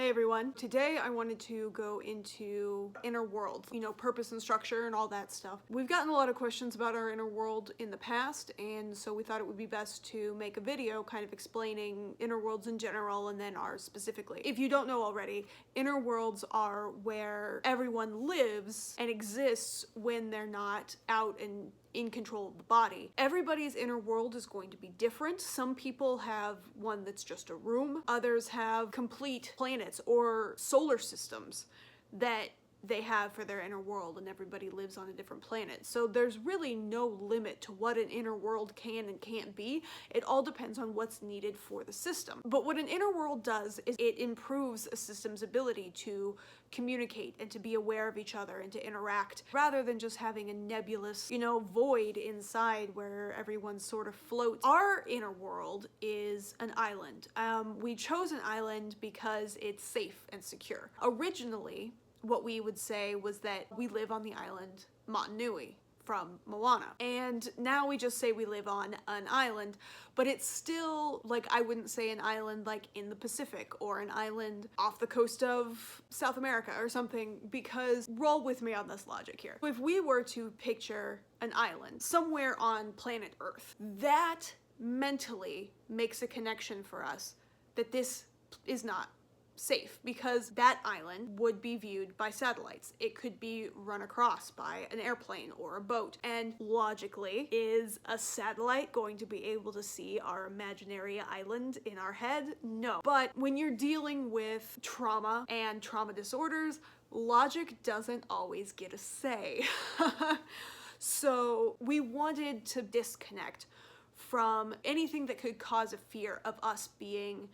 Hey everyone, today I wanted to go into inner world, purpose and structure and all that stuff. We've gotten a lot of questions about our inner world in the past, and so we thought it would be best to make a video kind of explaining inner worlds in general and then ours specifically. If you don't know already, inner worlds are where everyone lives and exists when they're not out and in control of the body. Everybody's inner world is going to be different. Some people have one that's just a room. Others have complete planets or solar systems that they have for their inner world, and everybody lives on a different planet. So there's really no limit to what an inner world can and can't be. It all depends on what's needed for the system. But what an inner world does is it improves a system's ability to communicate and to be aware of each other and to interact, rather than just having a nebulous, void inside where everyone sort of floats. Our inner world is an island. We chose an island because it's safe and secure. Originally, what we would say was that we live on the island Motunui from Moana. And now we just say we live on an island, but it's still, I wouldn't say an island like in the Pacific or an island off the coast of South America or something, because roll with me on this logic here. If we were to picture an island somewhere on planet Earth, that mentally makes a connection for us that this is not safe, because that island would be viewed by satellites. It could be run across by an airplane or a boat. And logically, is a satellite going to be able to see our imaginary island in our head? No. But when you're dealing with trauma and trauma disorders, logic doesn't always get a say. So we wanted to disconnect from anything that could cause a fear of us being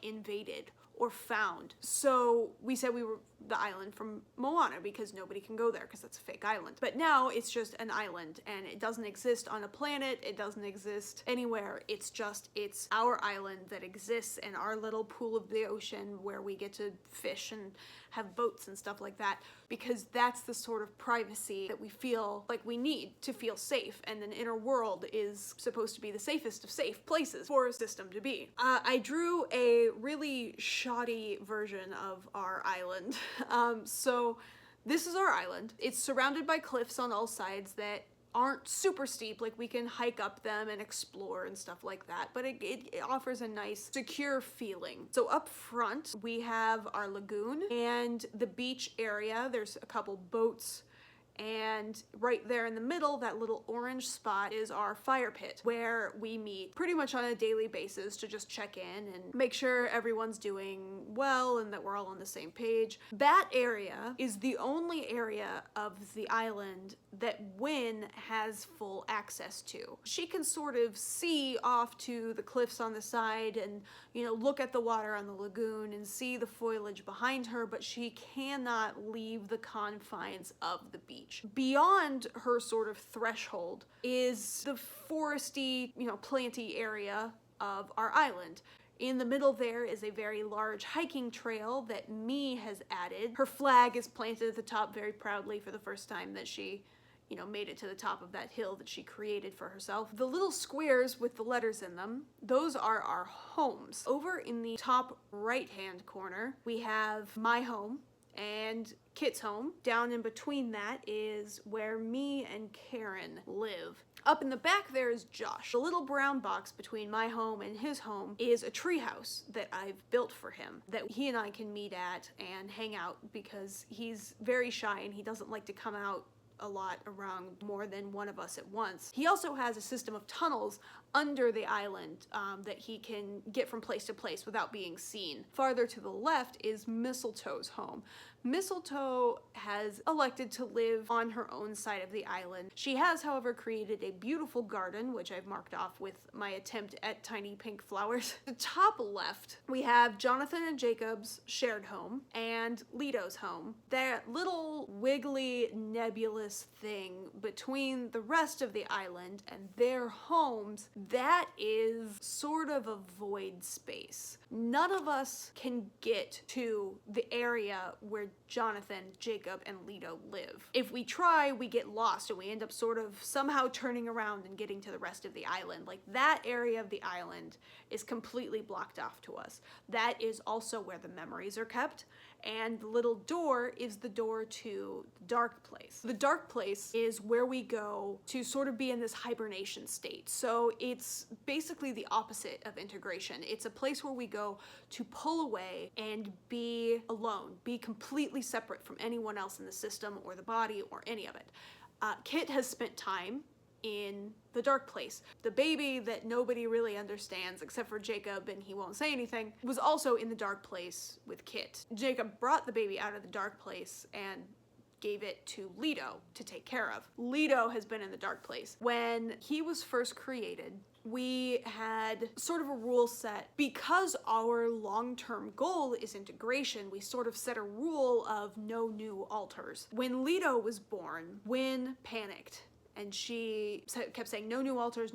invaded or found. So we said we were the island from Moana because nobody can go there because that's a fake island. But now it's just an island, and it doesn't exist on a planet, it doesn't exist anywhere. It's our island that exists in our little pool of the ocean where we get to fish and have boats and stuff like that, because that's the sort of privacy that we feel like we need to feel safe, and an inner world is supposed to be the safest of safe places for a system to be. I drew a really shoddy version of our island. So this is our island. It's surrounded by cliffs on all sides that aren't super steep, we can hike up them and explore and stuff like that, but it offers a nice, secure feeling. So up front, we have our lagoon and the beach area. There's a couple boats, and right there in the middle, that little orange spot, is our fire pit, where we meet pretty much on a daily basis to just check in and make sure everyone's doing well and that we're all on the same page. That area is the only area of the island that Wynn has full access to. She can sort of see off to the cliffs on the side and, look at the water on the lagoon and see the foliage behind her, but she cannot leave the confines of the beach. Beyond her sort of threshold is the foresty, planty area of our island. In the middle there is a very large hiking trail that Mee has added. Her flag is planted at the top very proudly for the first time that she made it to the top of that hill that she created for herself. The little squares with the letters in them, those are our homes. Over in the top right-hand corner, we have my home and Kit's home. Down in between that is where me and Karen live. Up in the back there is Josh. The little brown box between my home and his home is a treehouse that I've built for him that he and I can meet at and hang out, because he's very shy and he doesn't like to come out a lot around more than one of us at once. He also has a system of tunnels under the island that he can get from place to place without being seen. Farther to the left is Mistletoe's home. Mistletoe has elected to live on her own side of the island. She has, however, created a beautiful garden, which I've marked off with my attempt at tiny pink flowers. The top left, we have Jonathan and Jacob's shared home and Lito's home. That little wiggly, nebulous thing between the rest of the island and their homes, that is sort of a void space. None of us can get to the area where Jonathan, Jacob, and Leto live. If we try, we get lost and we end up sort of somehow turning around and getting to the rest of the island. Like, that area of the island is completely blocked off to us. That is also where the memories are kept, and the little door is the door to the dark place. The dark place is where we go to sort of be in this hibernation state. So it's basically the opposite of integration. It's a place where we go to pull away and be alone, be completely separate from anyone else in the system or the body or any of it. Kit has spent time in the dark place. The baby that nobody really understands except for Jacob, and he won't say anything, was also in the dark place with Kit. Jacob brought the baby out of the dark place and gave it to Leto to take care of. Leto has been in the dark place. When he was first created, we had sort of a rule set. Because our long-term goal is integration, we sort of set a rule of no new alters. When Leto was born, Wynn panicked and she kept saying, no new alters,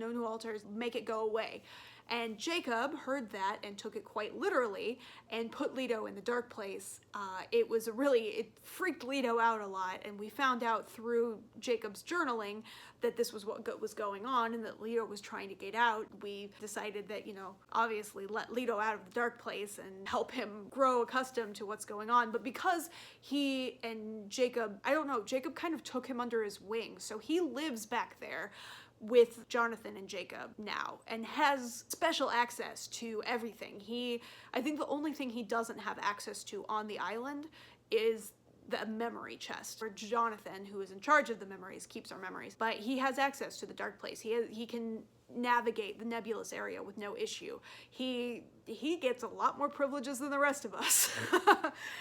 make it go away. And Jacob heard that and took it quite literally and put Leto in the dark place. It freaked Leto out a lot, and we found out through Jacob's journaling that this was what was going on and that Leto was trying to get out. We decided that, obviously let Leto out of the dark place and help him grow accustomed to what's going on. But because he and Jacob, Jacob kind of took him under his wing, so he lives back there with Jonathan and Jacob now and has special access to everything. I think the only thing he doesn't have access to on the island is the memory chest, where Jonathan, who is in charge of the memories, keeps our memories, but he has access to the dark place. He can navigate the nebulous area with no issue. He gets a lot more privileges than the rest of us.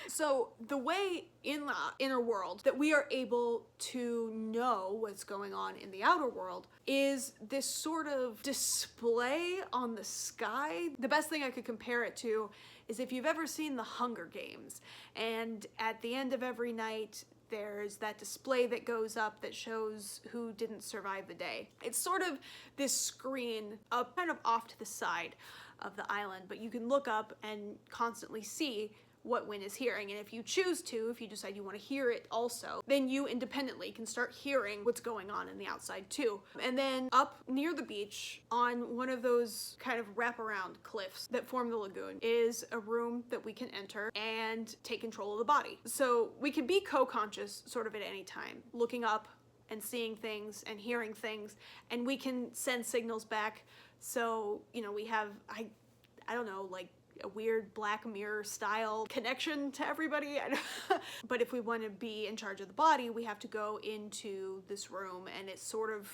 So the way in the inner world that we are able to know what's going on in the outer world is this sort of display on the sky. The best thing I could compare it to is if you've ever seen The Hunger Games, and at the end of every night, there's that display that goes up that shows who didn't survive the day. It's sort of this screen up kind of off to the side of the island, but you can look up and constantly see what Wynn is hearing. And if you choose to, if you decide you want to hear it also, then you independently can start hearing what's going on in the outside too. And then up near the beach on one of those kind of wraparound cliffs that form the lagoon is a room that we can enter and take control of the body. So we can be co-conscious sort of at any time, looking up and seeing things and hearing things, and we can send signals back. So, we have, I don't know, like a weird Black Mirror style connection to everybody. But if we want to be in charge of the body, we have to go into this room, and it sort of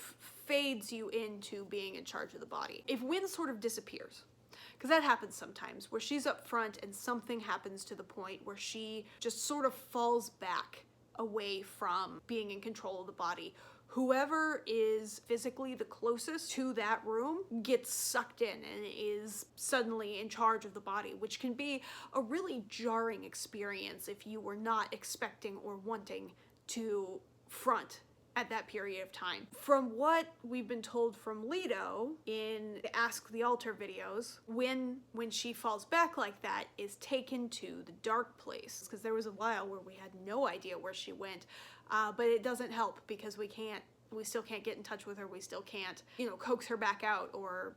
fades you into being in charge of the body. If Wynn sort of disappears, because that happens sometimes, where she's up front and something happens to the point where she just sort of falls back away from being in control of the body, whoever is physically the closest to that room gets sucked in and is suddenly in charge of the body, which can be a really jarring experience if you were not expecting or wanting to front at that period of time. From what we've been told from Leto in the Ask the Altar videos, when she falls back like that, is taken to the dark place, because there was a while where we had no idea where she went, but it doesn't help because we still can't get in touch with her. We still can't, coax her back out or,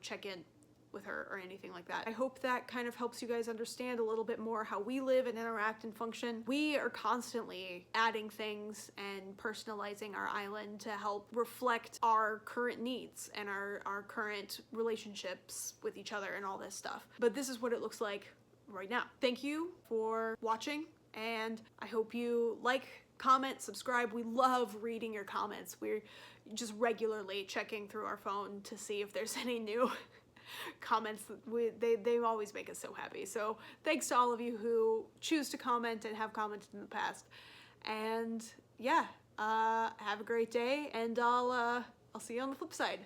check in with her or anything like that. I hope that kind of helps you guys understand a little bit more how we live and interact and function. We are constantly adding things and personalizing our island to help reflect our current needs and our current relationships with each other and all this stuff. But this is what it looks like right now. Thank you for watching, and I hope you like, comment, subscribe. We love reading your comments. We're just regularly checking through our phone to see if there's any new comments. They always make us so happy. So thanks to all of you who choose to comment and have commented in the past. And yeah, have a great day, and I'll see you on the flip side.